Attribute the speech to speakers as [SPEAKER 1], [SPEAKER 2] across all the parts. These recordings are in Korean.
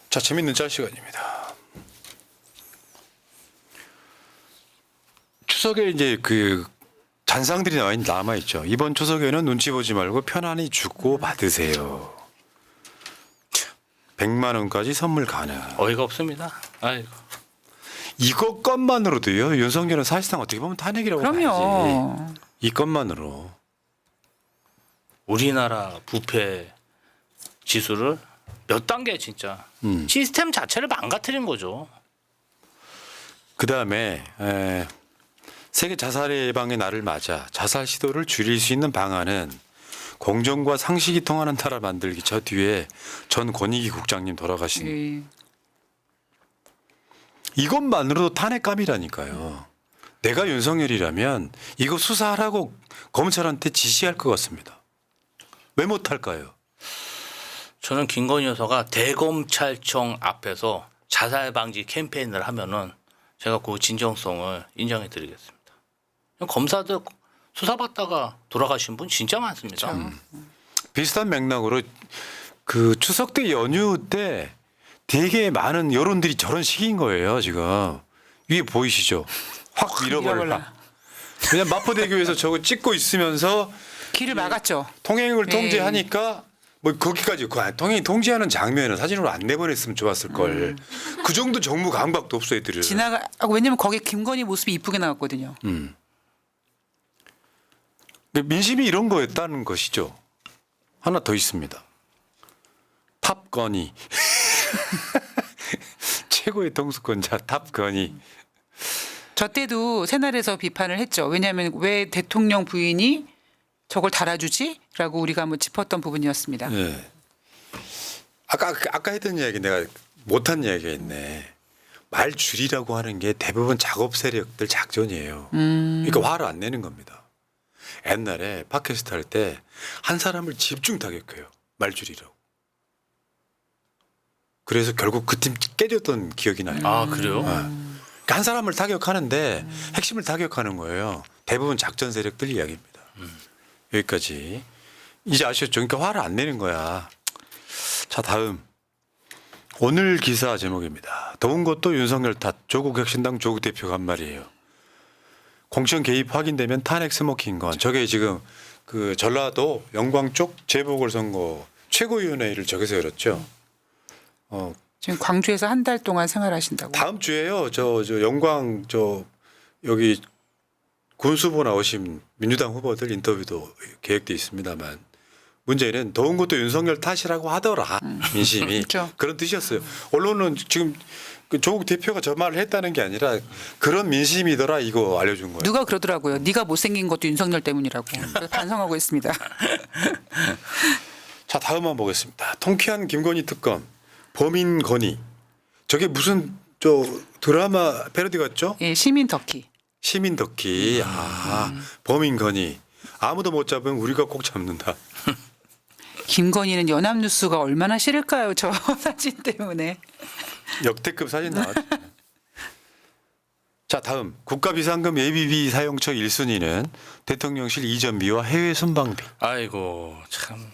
[SPEAKER 1] 자, 재밌는 짤 시간입니다. 추석에 이제 그 잔상들이 남아 있죠. 이번 추석에는 눈치 보지 말고 편안히 주고 받으세요. 100만 원까지 선물 가능.
[SPEAKER 2] 어이가 없습니다. 아이고.
[SPEAKER 1] 이것 것만으로도요. 윤석열은 사실상 어떻게 보면 탄핵이라고 봐야지.
[SPEAKER 3] 그럼요.
[SPEAKER 1] 이 것만으로.
[SPEAKER 2] 우리나라 부패 지수를 몇 단계 진짜 시스템 자체를 망가뜨린 거죠.
[SPEAKER 1] 그다음에 세계 자살 예방의 날을 맞아 자살 시도를 줄일 수 있는 방안은 공정과 상식이 통하는 나라 만들기. 저 뒤에 전 권익위 국장님 돌아가신
[SPEAKER 3] 예.
[SPEAKER 1] 이것만으로도 탄핵감이라니까요. 내가 윤석열이라면 이거 수사하라고 검찰한테 지시할 것 같습니다. 왜 못할까요?
[SPEAKER 2] 저는 김건희 여사가 대검찰청 앞에서 자살 방지 캠페인을 하면은 제가 그 진정성을 인정해 드리겠습니다. 검사들 수사받다가 돌아가신 분 진짜 많습니다.
[SPEAKER 1] 비슷한 맥락으로 그 추석 때 연휴 때 되게 많은 여론들이 저런 식인 거예요. 지금 위에 보이시죠? 확 밀어버려라. 그냥 마포대교에서 저거 찍고 있으면서
[SPEAKER 3] 길을 막았죠.
[SPEAKER 1] 통행을
[SPEAKER 3] 네.
[SPEAKER 1] 통제하니까 뭐 거기까지 통행 통제하는 장면을 사진으로 안 내보냈으면 좋았을 걸. 그 정도 정무 감각도 없어 애들은.
[SPEAKER 3] 왜냐면 거기 김건희 모습이 이쁘게 나왔거든요.
[SPEAKER 1] 민심이 이런 거였다는 것이죠. 하나 더 있습니다. 탑건이 최고의 통수권자 탑건이.
[SPEAKER 3] 저 때도 새날에서 비판을 했죠. 왜냐하면 왜 대통령 부인이 저걸 달아주지? 라고 우리가 한번 짚었던 부분이었습니다.
[SPEAKER 1] 네. 아까 했던 이야기 내가 못한 이야기가 있네. 말 줄이라고 하는 게 대부분 작업 세력들 작전이에요. 그러니까 화를 안 내는 겁니다. 옛날에 팟캐스트 할 때 한 사람을 집중 타격해요. 말 줄이라고. 그래서 결국 그 팀 깨졌던 기억이 나요.
[SPEAKER 2] 아 그래요?
[SPEAKER 1] 그러니까 한 사람을 타격하는데 핵심을 타격하는 거예요. 대부분 작전 세력들 이야기입니다. 여기까지. 이제 아셨죠? 그러니까 화를 안 내는 거야. 자, 다음. 오늘 기사 제목입니다. 더운 것도 윤석열 탓. 조국 혁신당 조국 대표가 한 말이에요. 공천 개입 확인되면 탄핵 스모킹건. 저게 지금 그 전라도 영광 쪽 재보궐선거 최고위원회를 저기서 열었죠.
[SPEAKER 3] 지금 광주에서 한 달 동안 생활하신다고.
[SPEAKER 1] 다음 주에요. 저 영광 여기 군수보 나오신 민주당 후보들 인터뷰도 계획돼 있습니다만 문제는 더운 것도 윤석열 탓이라고 하더라. 민심이.
[SPEAKER 3] 그렇죠.
[SPEAKER 1] 그런 뜻이었어요. 언론은 지금 그 조국 대표가 저 말을 했다는 게 아니라 그런 민심이더라 이거 알려준 거예요.
[SPEAKER 3] 누가 그러더라고요. 네가 못생긴 것도 윤석열 때문이라고. 그래서 반성하고 있습니다.
[SPEAKER 1] 자, 다음 한번 보겠습니다. 통쾌한 김건희 특검 범인 건의. 저게 무슨 드라마 패러디 같죠?
[SPEAKER 3] 예, 시민 덕희.
[SPEAKER 1] 시민 덕기. 범인 건의. 아무도 못 잡으면 우리가 꼭 잡는다.
[SPEAKER 3] 김건희는 연합뉴스가 얼마나 싫을까요? 저 사진 때문에.
[SPEAKER 1] 역대급 사진 나왔죠. 자, 다음 국가비상금 예비비 사용처 1순위는 대통령실 이전비와 해외 순방비.
[SPEAKER 2] 아이고 참.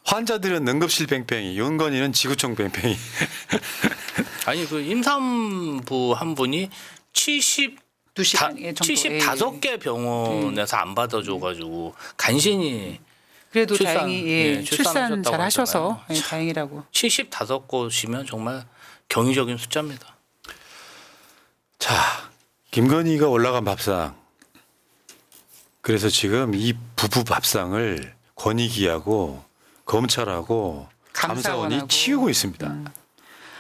[SPEAKER 1] 환자들은 응급실 뺑뺑이, 윤건희는 지구촌 뺑뺑이.
[SPEAKER 2] 아니 그 임산부 한 분이
[SPEAKER 3] 2시간 정도.
[SPEAKER 2] 75개 병원에서 안 받아줘가지고 간신히
[SPEAKER 3] 그래도
[SPEAKER 2] 출산,
[SPEAKER 3] 다행히
[SPEAKER 2] 예,
[SPEAKER 3] 출산
[SPEAKER 2] 출산하셨다고
[SPEAKER 3] 잘 하셔서
[SPEAKER 2] 하잖아요.
[SPEAKER 3] 예, 다행이라고.
[SPEAKER 2] 75곳이면 정말 경이적인 숫자입니다.
[SPEAKER 1] 자, 김건희가 올라간 밥상. 그래서 지금 이 부부 밥상을 권익위하고 검찰하고 감사원이
[SPEAKER 3] 감사원하고.
[SPEAKER 1] 치우고 있습니다.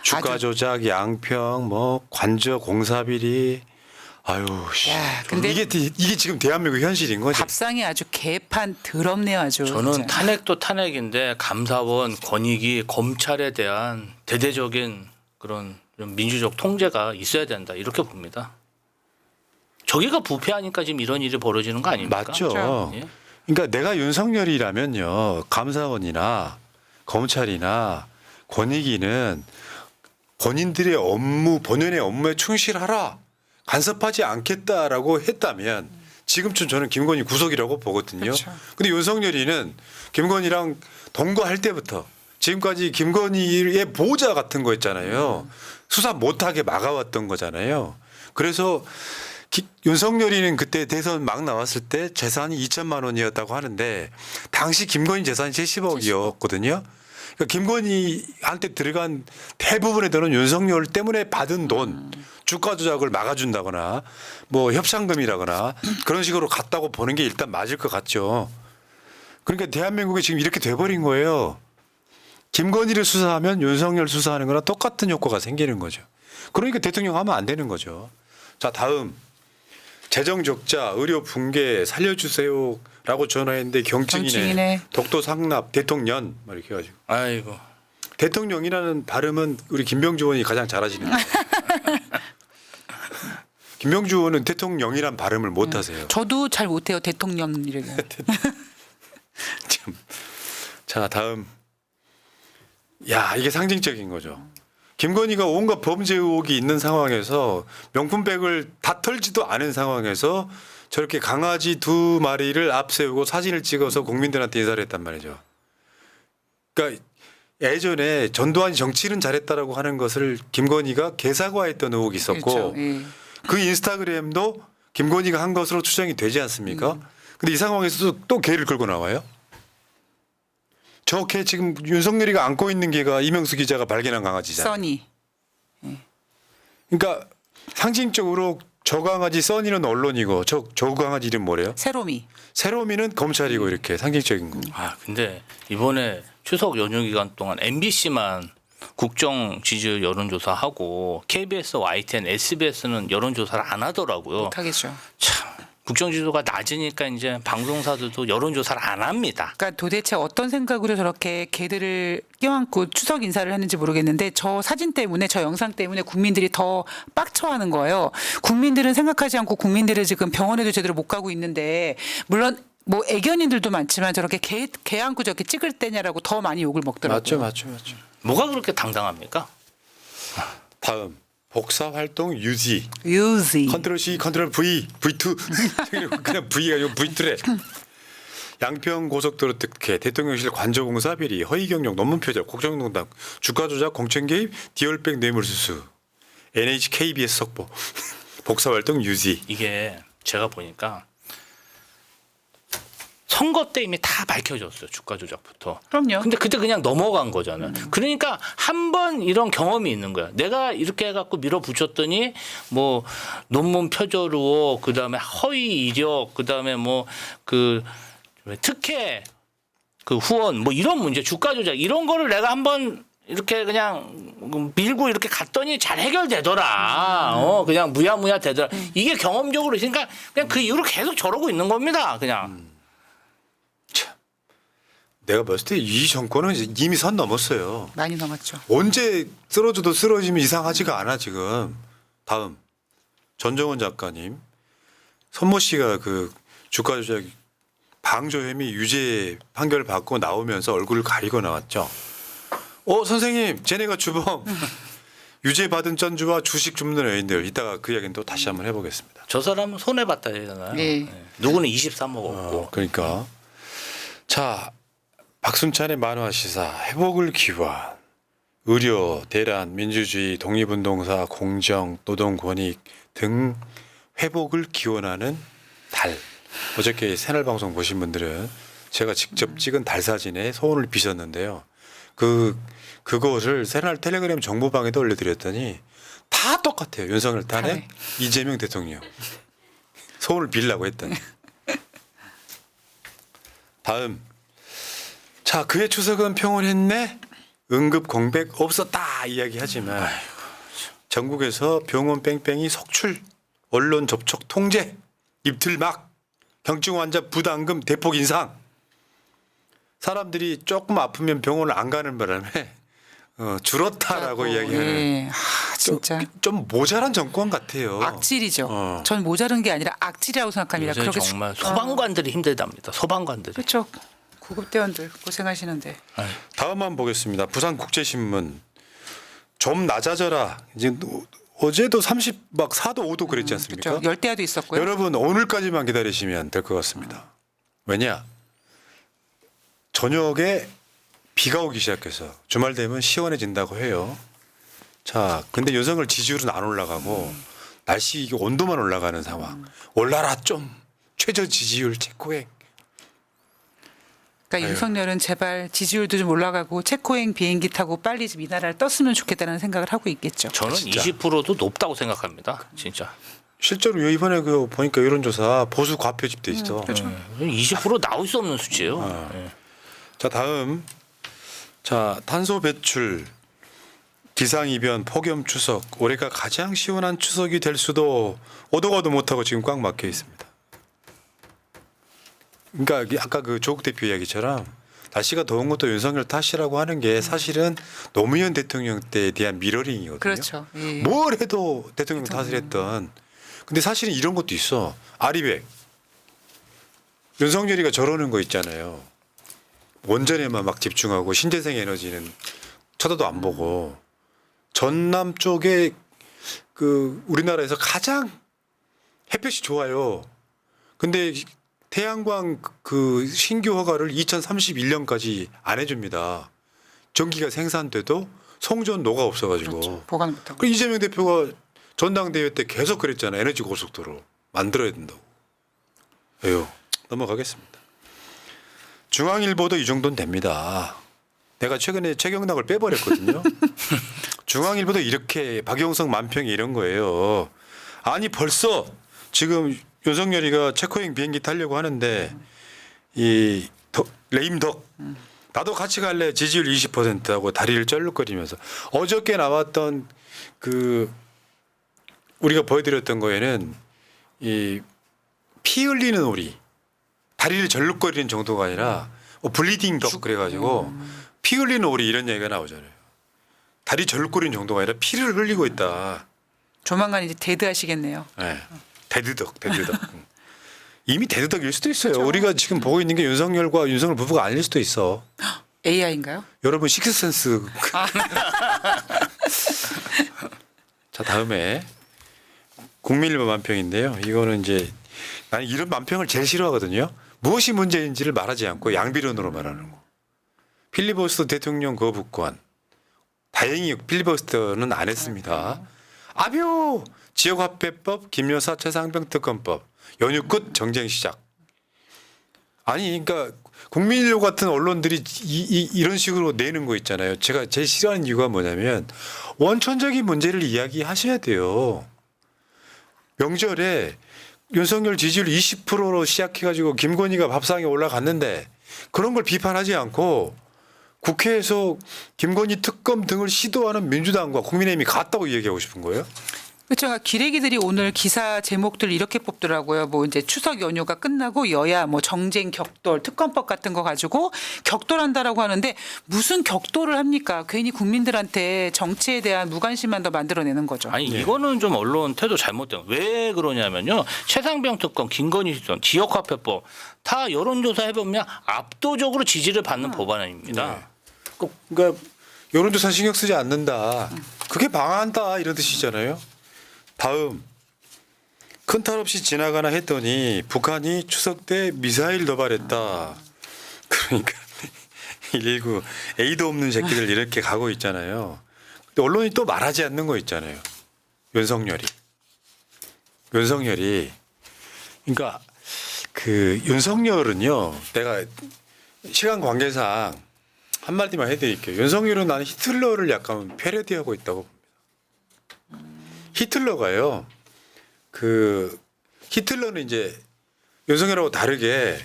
[SPEAKER 1] 주가 조작, 양평, 뭐 관저 공사비리. 아유, 씨.
[SPEAKER 3] 야, 근데
[SPEAKER 1] 이게 지금 대한민국 현실인 거지.
[SPEAKER 3] 밥상이 아주 개판 더럽네요, 아주.
[SPEAKER 2] 저는
[SPEAKER 3] 진짜.
[SPEAKER 2] 탄핵도 탄핵인데 감사원, 권익위, 검찰에 대한 대대적인 그런 민주적 통제가 있어야 된다 이렇게 봅니다. 저기가 부패하니까 지금 이런 일이 벌어지는 거 아닙니까?
[SPEAKER 1] 맞죠.
[SPEAKER 2] 예?
[SPEAKER 1] 그러니까 내가 윤석열이라면요, 감사원이나 검찰이나 권익위는 본인들의 업무, 본연의 업무에 충실하라, 간섭하지 않겠다라고 했다면 지금쯤 저는 김건희 구속이라고 보거든요.
[SPEAKER 3] 그렇죠.
[SPEAKER 1] 근데 윤석열이는 김건희랑 동거할 때부터 지금까지 김건희의 보호자 같은 거 있잖아요. 수사 못하게 막아왔던 거잖아요. 그래서 윤석열이는 그때 대선 막 나왔을 때 재산이 2천만 원이었다고 하는데 당시 김건희 재산이 70억이었거든요. 그러니까 김건희한테 들어간 대부분의 돈은 윤석열 때문에 받은 돈, 주가 조작을 막아준다거나 뭐 협상금이라거나 그런 식으로 갔다고 보는 게 일단 맞을 것 같죠. 그러니까 대한민국이 지금 이렇게 돼버린 거예요. 김건희를 수사하면 윤석열 수사하는 거랑 똑같은 효과가 생기는 거죠. 그러니까 대통령 하면 안 되는 거죠. 자, 다음. 재정 적자, 의료 붕괴 살려주세요라고 전화했는데 경증이네, 독도 상납, 대통령 막 이렇게 해가지고.
[SPEAKER 2] 아이고.
[SPEAKER 1] 대통령이라는 발음은 우리 김병주 의원이 가장 잘하시는 거예요. 김병주 의원은 대통령이란 발음을 못 하세요.
[SPEAKER 3] 저도 잘 못해요 대통령이래요.
[SPEAKER 1] 참. 자, 다음. 야, 이게 상징적인 거죠. 김건희가 온갖 범죄 의혹이 있는 상황에서 명품백을 다 털지도 않은 상황에서 저렇게 강아지 2마리를 앞세우고 사진을 찍어서 국민들한테 인사를 했단 말이죠. 그러니까 예전에 전두환이 정치는 잘했다라고 하는 것을 김건희가 개사과했던 의혹이 있었고
[SPEAKER 3] 그렇죠. 예.
[SPEAKER 1] 그 인스타그램도 김건희가 한 것으로 추정이 되지 않습니까? 근데 이 상황에서도 또 개를 끌고 나와요. 저 개 지금 윤석열이가 안고 있는 개가 이명수 기자가 발견한 강아지잖아요.
[SPEAKER 3] 써니.
[SPEAKER 1] 그러니까 상징적으로 저 강아지 써니는 언론이고 저 강아지 이름 뭐래요?
[SPEAKER 3] 세로미.
[SPEAKER 1] 세로미는 검찰이고 이렇게 상징적인 거.
[SPEAKER 2] 아 근데 이번에 추석 연휴 기간 동안 MBC만 국정 지지율 여론조사하고 KBS, YTN, SBS는 여론조사를 안 하더라고요.
[SPEAKER 3] 못하겠죠.
[SPEAKER 2] 참 국정 지지도가 낮으니까 이제 방송사들도 여론조사를 안 합니다.
[SPEAKER 3] 그러니까 도대체 어떤 생각으로 저렇게 개들을 껴안고 추석 인사를 했는지 모르겠는데 저 사진 때문에 저 영상 때문에 국민들이 더 빡쳐하는 거예요. 국민들은 생각하지 않고 국민들은 지금 병원에도 제대로 못 가고 있는데 물론 뭐 애견인들도 많지만 저렇게 개 안고 저렇게 찍을 때냐라고 더 많이 욕을 먹더라고요.
[SPEAKER 1] 맞죠.
[SPEAKER 2] 뭐가 그렇게 당당합니까?
[SPEAKER 1] 다음 복사 활동 유지. 컨트롤 C, 컨트롤 V, V2 그냥 V가 아니고 V2래. 양평 고속도로 특혜, 대통령실 관저공사 비리, 허위 경력, 논문 표절, 국정농단, 주가 조작, 공천 개입, 디올백 뇌물수수, NH KBS 속보, 복사 활동 유지.
[SPEAKER 2] 이게 제가 보니까 선거 때 이미 다 밝혀졌어요. 주가 조작부터.
[SPEAKER 3] 그럼요.
[SPEAKER 2] 근데 그때 그냥 넘어간 거잖아요. 그러니까 한 번 이런 경험이 있는 거야. 내가 이렇게 해갖고 밀어붙였더니 뭐 논문 표절 의혹, 그다음에 허위 이력, 그다음에 뭐 그 특혜, 그 후원, 뭐 이런 문제, 주가 조작 이런 거를 내가 한번 이렇게 그냥 밀고 이렇게 갔더니 잘 해결되더라. 그냥 무야무야 되더라. 이게 경험적으로 있으니까 그냥 그 이후로 계속 저러고 있는 겁니다. 그냥.
[SPEAKER 1] 내가 봤을 때 이 정권은 이미 선 넘었어요.
[SPEAKER 3] 많이 넘었죠.
[SPEAKER 1] 언제 쓰러져도 쓰러지면 이상하지가 않아 지금. 다음 전정원 작가님, 손모 씨가 그 주가 조작 방조 혐의 유죄 판결 받고 나오면서 얼굴을 가리고 나왔죠. 선생님, 쟤네가 주범. 유죄 받은 전주와 주식 줍는 애인들. 이따가 그 이야기는 또 다시 한번 해보겠습니다.
[SPEAKER 2] 저 사람은 손해 봤다 해잖아요.
[SPEAKER 3] 네.
[SPEAKER 2] 누구는 23억 얻고.
[SPEAKER 1] 그러니까 자. 박순찬의 만화 시사 회복을 기원 의료, 대란, 민주주의, 독립운동사, 공정, 노동권익 등 회복을 기원하는 달. 어저께 새날 방송 보신 분들은 제가 직접 찍은 달 사진에 소원을 비셨는데요. 그것을 새날 텔레그램 정보방에도 올려드렸더니 다 똑같아요. 윤석열 탄핵, 이재명 대통령 소원을 빌라고 했더니. 다음. 자, 그의 추석은 평온했네. 응급 공백 없었다 이야기하지만 전국에서 병원 뺑뺑이 속출, 언론 접촉 통제, 입틀막, 경증 환자 부담금 대폭 인상. 사람들이 조금 아프면 병원을 안 가는 바람에 줄었다라고 이야기하는.
[SPEAKER 3] 네. 진짜
[SPEAKER 1] 좀 모자란 정권 같아요.
[SPEAKER 3] 악질이죠. 전 모자른 게 아니라 악질이라고 생각합니다.
[SPEAKER 2] 요새
[SPEAKER 3] 그렇게
[SPEAKER 2] 정말 소방관들이 힘들답니다. 소방관들이.
[SPEAKER 3] 그렇죠. 구급대원들 고생하시는데.
[SPEAKER 1] 다음 한번 보겠습니다. 부산국제신문 좀 낮아져라. 이제 어제도 30막 4도 5도 그랬지 않습니까?
[SPEAKER 3] 그렇죠. 열대야도 있었고요.
[SPEAKER 1] 여러분 오늘까지만 기다리시면 될 것 같습니다. 왜냐? 저녁에 비가 오기 시작해서 주말 되면 시원해진다고 해요. 자, 근데 윤석열 지지율은 안 올라가고 날씨 이게 온도만 올라가는 상황. 올라라 좀 최저 지지율 체코행.
[SPEAKER 3] 그러니까
[SPEAKER 1] 아유.
[SPEAKER 3] 윤석열은 제발 지지율도 좀 올라가고 체코행 비행기 타고 빨리 좀 이 나라를 떴으면 좋겠다는 생각을 하고 있겠죠.
[SPEAKER 2] 저는
[SPEAKER 1] 진짜.
[SPEAKER 2] 20%도 높다고 생각합니다. 진짜.
[SPEAKER 1] 실제로 이번에 그 보니까 여론조사 보수 과표집 돼 있어.
[SPEAKER 3] 그렇죠.
[SPEAKER 2] 20% 나올 수 없는 수치예요. 예.
[SPEAKER 1] 자, 다음. 자, 탄소 배출, 기상이변, 폭염 추석. 올해가 가장 시원한 추석이 될 수도 오도 가도 못하고 지금 꽉 막혀 있습니다. 그러니까 아까 그 조국 대표 이야기처럼 날씨가 더운 것도 윤석열 탓이라고 하는 게 사실은 노무현 대통령 때에 대한 미러링이거든요.
[SPEAKER 3] 그렇죠. 예.
[SPEAKER 1] 뭘 해도 대통령 탓을 했던. 근데 사실은 이런 것도 있어. 아리백. 윤석열이가 저러는 거 있잖아요. 원전에만 막 집중하고 신재생 에너지는 쳐다도 안 보고 전남 쪽에 그 우리나라에서 가장 햇볕이 좋아요. 근데 태양광 그 신규 허가를 2031년까지 안 해줍니다. 전기가 생산돼도 송전 노가 없어가지고.
[SPEAKER 3] 그렇죠. 보관 못하고.
[SPEAKER 1] 그 이재명 대표가 전당대회 때 계속 그랬잖아. 에너지 고속도로 만들어야 된다고. 에휴, 넘어가겠습니다. 중앙일보도 이 정도는 됩니다. 내가 최근에 최경락을 빼버렸거든요. 중앙일보도 이렇게 박영석 만평이 이런 거예요. 아니 벌써 지금 윤석열이가 체코행 비행기 타려고 하는데 이 레임덕 나도 같이 갈래 지지율 20%하고 다리를 쩔룩거리면서 어저께 나왔던 그 우리가 보여드렸던 거에는 이 피 흘리는 오리 다리를 절룩거리는 정도가 아니라 블리딩 덕 그래가지고 피 흘리는 오리 이런 얘기가 나오잖아요. 다리 절룩거리는 정도가 아니라 피를 흘리고 있다.
[SPEAKER 3] 조만간 이제 데드하시겠네요.
[SPEAKER 1] 네. 데드덕. 이미 데드덕일 수도 있어요.
[SPEAKER 3] 그렇죠.
[SPEAKER 1] 우리가 지금 보고 있는 게 윤석열과 윤석열 부부가 아닐 수도 있어.
[SPEAKER 3] AI인가요?
[SPEAKER 1] 여러분 식스센스. 자, 다음에 국민일보 만평인데요. 이거는 이제 나는 이런 만평을 제일 싫어하거든요. 무엇이 문제인지를 말하지 않고 양비론으로 말하는 거. 필리버스터 대통령 거부권. 다행히 필리버스터는 안 했습니다. 아뷰 지역화폐법, 김여사 최상병 특검법, 연휴 끝 정쟁 시작. 아니 그러니까 국민일보 같은 언론들이 이런 식으로 내는 거 있잖아요. 제가 제일 싫어하는 이유가 뭐냐면 원천적인 문제를 이야기하셔야 돼요. 명절에 윤석열 지지율 20%로 시작해가지고 김건희가 밥상에 올라갔는데 그런 걸 비판하지 않고 국회에서 김건희 특검 등을 시도하는 민주당과 국민의힘이 같다고 얘기하고 싶은 거예요?
[SPEAKER 3] 그렇죠. 기레기들이 오늘 기사 제목들 이렇게 뽑더라고요. 뭐 이제 추석 연휴가 끝나고 여야 뭐 정쟁 격돌 특검법 같은 거 가지고 격돌한다라고 하는데 무슨 격돌을 합니까? 괜히 국민들한테 정치에 대한 무관심만 더 만들어내는 거죠.
[SPEAKER 2] 아니 이거는 좀 언론 태도 잘못된. 왜 그러냐면요. 최상병 특검, 김건희 특검, 지역화폐법 다 여론조사 해보면 압도적으로 지지를 받는 법안입니다.
[SPEAKER 1] 그러니까 여론조사 신경 쓰지 않는다. 그게 방한다 이런 뜻이잖아요. 다음 큰 탈 없이 지나가나 했더니 북한이 추석 때 미사일 도발했다. 그러니까 119 A도 없는 새끼들 이렇게 가고 있잖아요. 근데 언론이 또 말하지 않는 거 있잖아요. 윤석열이 그러니까 그 윤석열은요. 내가 시간 관계상 한마디만 해드릴게요. 윤석열은 나는 히틀러를 약간 패러디하고 있다고 봅니다. 히틀러가요. 그 히틀러는 이제 윤석열하고 다르게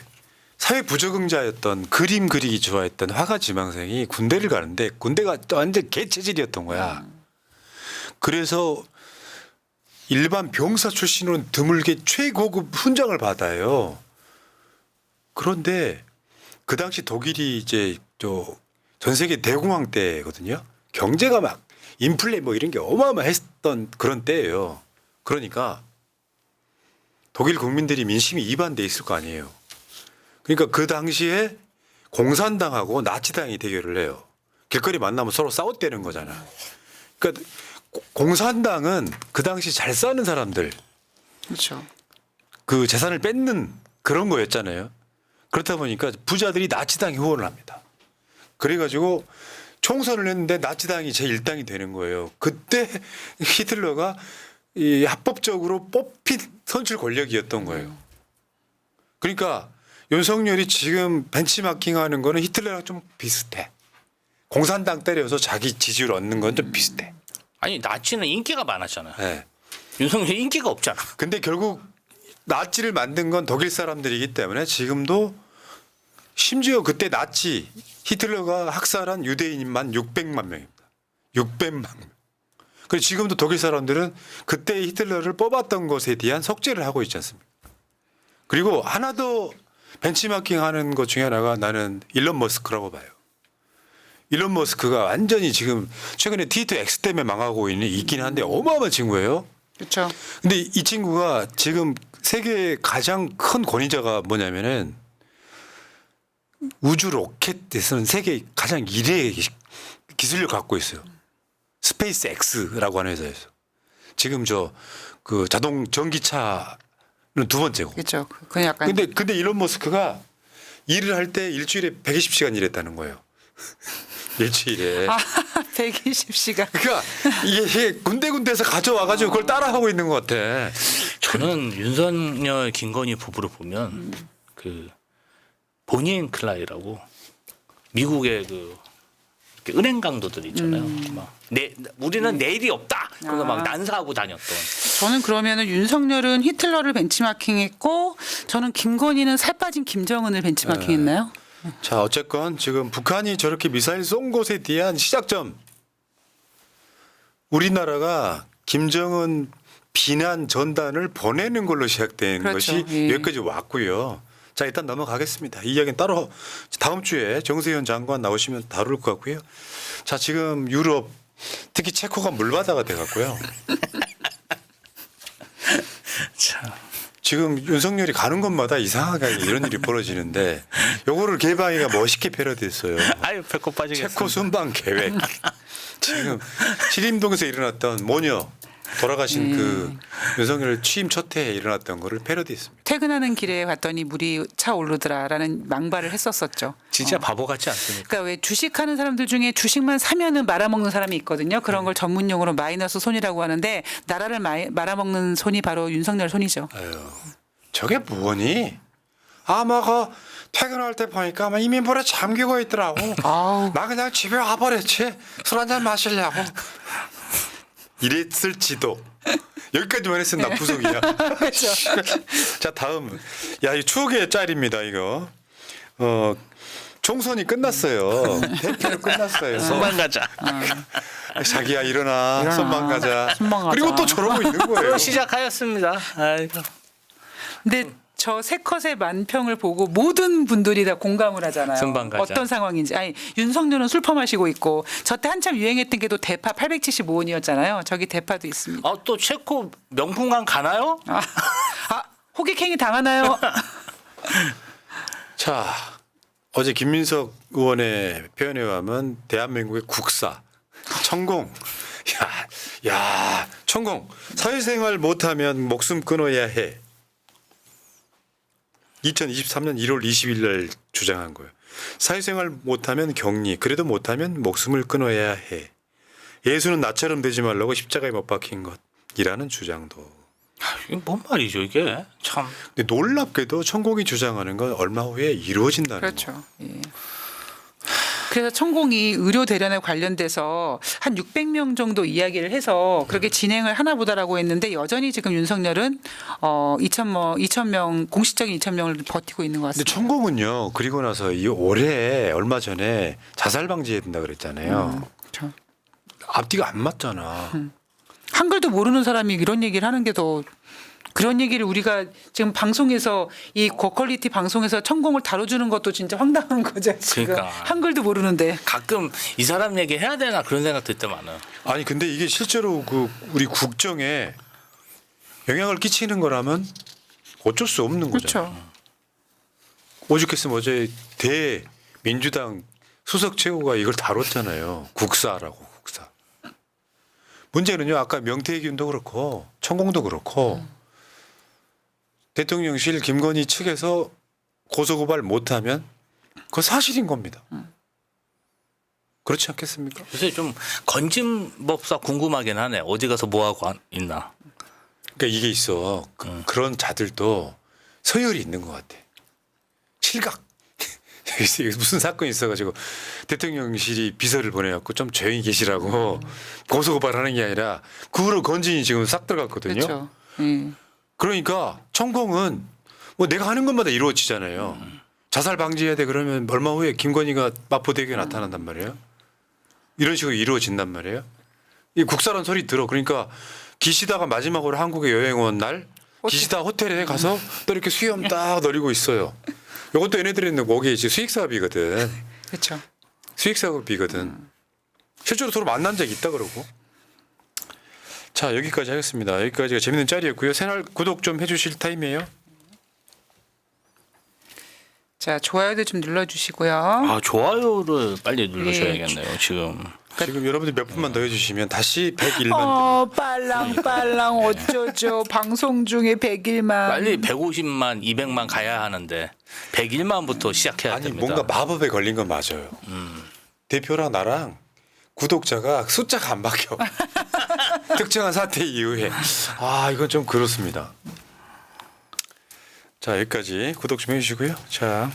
[SPEAKER 1] 사회 부적응자였던 그림 그리기 좋아했던 화가 지망생이 군대를 가는데 군대가 완전 개체질이었던 거야. 그래서 일반 병사 출신으로는 드물게 최고급 훈장을 받아요. 그런데 그 당시 독일이 이제 전 세계 대공황 때거든요. 경제가 막 인플레 뭐 이런 게 어마어마했던 그런 때예요. 그러니까 독일 국민들이 민심이 이반돼 있을 거 아니에요. 그러니까 그 당시에 공산당하고 나치당이 대결을 해요. 길거리 만나면 서로 싸웠다는 거잖아. 그러니까 공산당은 그 당시 잘 사는 사람들
[SPEAKER 3] 그렇죠.
[SPEAKER 1] 그 재산을 뺏는 그런 거였잖아요. 그렇다 보니까 부자들이 나치당에 후원을 합니다. 그래가지고 총선을 했는데 나치당이 제1당이 되는 거예요. 그때 히틀러가 이 합법적으로 뽑힌 선출 권력이었던 거예요. 그러니까 윤석열이 지금 벤치마킹하는 거는 히틀러랑 좀 비슷해. 공산당 때려서 자기 지지율 얻는 건 좀 비슷해.
[SPEAKER 2] 아니 나치는 인기가 많았잖아요.
[SPEAKER 1] 네.
[SPEAKER 2] 윤석열이 인기가 없잖아.
[SPEAKER 1] 근데 결국 나치를 만든 건 독일 사람들이기 때문에 지금도 심지어 그때 나치 히틀러가 학살한 유대인만 600만 명입니다. 600만 명. 그리고 지금도 독일 사람들은 그때 히틀러를 뽑았던 것에 대한 속죄를 하고 있지 않습니까? 그리고 하나 더 벤치마킹하는 것 중에 하나가 나는 일론 머스크라고 봐요. 일론 머스크가 완전히 지금 최근에 트위터 X 때문에 망하고 있긴 한데 어마어마한 친구예요.
[SPEAKER 3] 그렇죠.
[SPEAKER 1] 근데 이 친구가 지금 세계의 가장 큰 권위자가 뭐냐면은 우주 로켓에서는 세계 가장 이레의 기술력을 갖고 있어요. 스페이스 X라고 하는 회사에서. 지금 저 그 자동 전기차는 두 번째고.
[SPEAKER 3] 그렇죠. 그건 약간
[SPEAKER 1] 근데 일론 머스크가 일을 할 때 일주일에 120시간 일했다는 거예요. 일주일에.
[SPEAKER 3] 120시간.
[SPEAKER 1] 그러니까 이게 군데군데에서 가져와가지고 그걸 따라하고 있는 것 같아.
[SPEAKER 2] 저는 윤석열 김건희 부부를 보면 그 본인 클라이라고 미국의 그 이렇게 은행 강도들 있잖아요. 우리는 내일이 없다. 그거 막 난사하고 다녔던.
[SPEAKER 3] 저는 그러면은 윤석열은 히틀러를 벤치마킹했고 저는 김건희는 살 빠진 김정은을 벤치마킹했나요?
[SPEAKER 1] 자, 어쨌건 지금 북한이 저렇게 미사일 쏜 것에 대한 시작점. 우리나라가 김정은 비난 전단을 보내는 걸로 시작된
[SPEAKER 3] 그렇죠.
[SPEAKER 1] 것이
[SPEAKER 3] 예.
[SPEAKER 1] 여기까지 왔고요. 자, 일단 넘어가겠습니다. 이 이야기는 따로 다음 주에 정세현 장관 나오시면 다룰 것 같고요. 자, 지금 유럽 특히 체코가 물바다가 돼 갔고요.
[SPEAKER 2] 참.
[SPEAKER 1] 지금 윤석열이 가는 곳마다 이상하게 이런 일이 벌어지는데 요거를 개방이가 멋있게 패러디했어요.
[SPEAKER 2] 아유 배꼽 빠지겠어.
[SPEAKER 1] 체코 순방 계획. 지금 신림동에서 일어났던 모녀 돌아가신 그 윤석열 취임 첫 해에 일어났던 거를 패러디했습니다.
[SPEAKER 3] 퇴근하는 길에 봤더니 물이 차오르더라라는 망발을 했었었죠.
[SPEAKER 2] 진짜 바보 같지 않습니까?
[SPEAKER 3] 그러니까 왜 주식하는 사람들 중에 주식만 사면은 말아먹는 사람이 있거든요. 그런 걸 전문 용어로 마이너스 손이라고 하는데 나라를 말아먹는 손이 바로 윤석열 손이죠.
[SPEAKER 1] 아유, 저게 뭐니? 아마가 퇴근할 때 보니까 아마 이민불에 잠기고 있더라고.
[SPEAKER 3] 아우.
[SPEAKER 1] 나 그냥 집에 와버렸지. 술 한잔 마시려고. 이랬을지도. 여기까지만 했으면 나 부속이야. 자, 다음. 야, 이 추억의 짤입니다, 이거. 총선이 끝났어요. 대표로 끝났어요.
[SPEAKER 2] 손만 가자.
[SPEAKER 1] 자기야 일어나. 손만 가자.
[SPEAKER 3] 손만 가자.
[SPEAKER 1] 그리고 또 저러고 있는 거예요.
[SPEAKER 2] 또 시작하였습니다. 아이고.
[SPEAKER 3] 근데 저 세 컷의 만평을 보고 모든 분들이 다 공감을 하잖아요.
[SPEAKER 2] 손만 가자.
[SPEAKER 3] 어떤 상황인지. 아니 윤석열은 술 퍼마시고 있고 저때 한참 유행했던 게 또 대파 875원이었잖아요. 저기 대파도 있습니다.
[SPEAKER 2] 또 체코 명품관 가나요?
[SPEAKER 3] 호객행위 당하나요?
[SPEAKER 1] 자, 어제 김민석 의원의 표현에 의하면 대한민국의 국사 천공. 야, 천공. 사회생활 못하면 목숨 끊어야 해. 2023년 1월 20일 날 주장한 거예요. 사회생활 못하면 격리, 그래도 못하면 목숨을 끊어야 해. 예수는 나처럼 되지 말라고 십자가에 못 박힌 것이라는 주장도.
[SPEAKER 2] 이게 뭔 말이죠 이게? 참.
[SPEAKER 1] 근데 놀랍게도 천공이 주장하는 건 얼마 후에 이루어진다는 거.
[SPEAKER 3] 그렇죠. 예. 그래서 천공이 의료 대련에 관련돼서 한 600명 정도 이야기를 해서 그렇게 진행을 하나 보다라고 했는데 여전히 지금 윤석열은 2,000명 공식적인 2,000명을 버티고 있는 것
[SPEAKER 1] 근데
[SPEAKER 3] 같습니다.
[SPEAKER 1] 천공은요. 그리고 나서 이 올해 얼마 전에 자살 방지해야 된다 그랬잖아요.
[SPEAKER 3] 그렇죠.
[SPEAKER 1] 앞뒤가 안 맞잖아.
[SPEAKER 3] 한글도 모르는 사람이 이런 얘기를 하는 게 더 그런 얘기를 우리가 지금 방송에서 이 고퀄리티 방송에서 천공을 다뤄주는 것도 진짜 황당한 거죠. 지금
[SPEAKER 2] 그러니까.
[SPEAKER 3] 한글도 모르는데.
[SPEAKER 2] 가끔 이 사람 얘기 해야 되나 그런 생각 들 때 많아.
[SPEAKER 1] 아니 근데 이게 실제로 그 우리 국정에 영향을 끼치는 거라면 어쩔 수 없는 거잖아요.
[SPEAKER 3] 그렇죠.
[SPEAKER 1] 오죽했으면 어제 대민주당 수석 최고가 이걸 다뤘잖아요. 국사라고 국사. 문제는요. 아까 명태균도 그렇고 천공도 그렇고 대통령실 김건희 측에서 고소고발 못하면 그건 사실인 겁니다. 그렇지 않겠습니까?
[SPEAKER 2] 요새 좀 건진법사 궁금하긴 하네. 어디 가서 뭐 하고 있나.
[SPEAKER 1] 그러니까 이게 있어. 그런 자들도 서열이 있는 것 같아. 실각. 무슨 사건이 있어가지고 대통령실이 비서를 보내갖고 좀 조용히 계시라고 고소고발하는 게 아니라 그 후로 건진이 지금 싹 들어갔거든요.
[SPEAKER 3] 그렇죠.
[SPEAKER 1] 그러니까 천공은 뭐 내가 하는 것마다 이루어지잖아요. 자살 방지해야 돼 그러면 얼마 후에 김건희가 마포대교에 나타난단 말이에요. 이런 식으로 이루어진단 말이에요. 이 국사란 소리 들어. 그러니까 기시다가 마지막으로 한국에 여행 온 날 기시다 호텔에 가서 또 이렇게 수염 딱 노리고 있어요. 이것도 얘네들은 거기에 이제 수익 사업이거든.
[SPEAKER 3] 그렇죠.
[SPEAKER 1] 수익 사업이거든. 실제로 서로 만난 적이 있다 그러고. 자 여기까지 하겠습니다. 여기까지가 재밌는 짤이었고요. 새날 구독 좀 해주실 타임이에요.
[SPEAKER 3] 자, 좋아요도 좀 눌러주시고요.
[SPEAKER 2] 아 좋아요를 빨리 누르셔야겠네요. 지금.
[SPEAKER 1] 지금 여러분들 몇 분만 더 해주시면 다시 101만.
[SPEAKER 3] 빨랑 어쩌죠. 방송 중에 101만.
[SPEAKER 2] 빨리 150만, 200만 가야 하는데 101만부터 시작해야
[SPEAKER 1] 아니
[SPEAKER 2] 됩니다.
[SPEAKER 1] 뭔가 마법에 걸린 건 맞아요. 대표랑 나랑 구독자가 숫자가 안 바뀌어. 특정한 사태 이후에. 아 이건 좀 그렇습니다. 자 여기까지 구독 좀 해주시고요. 자.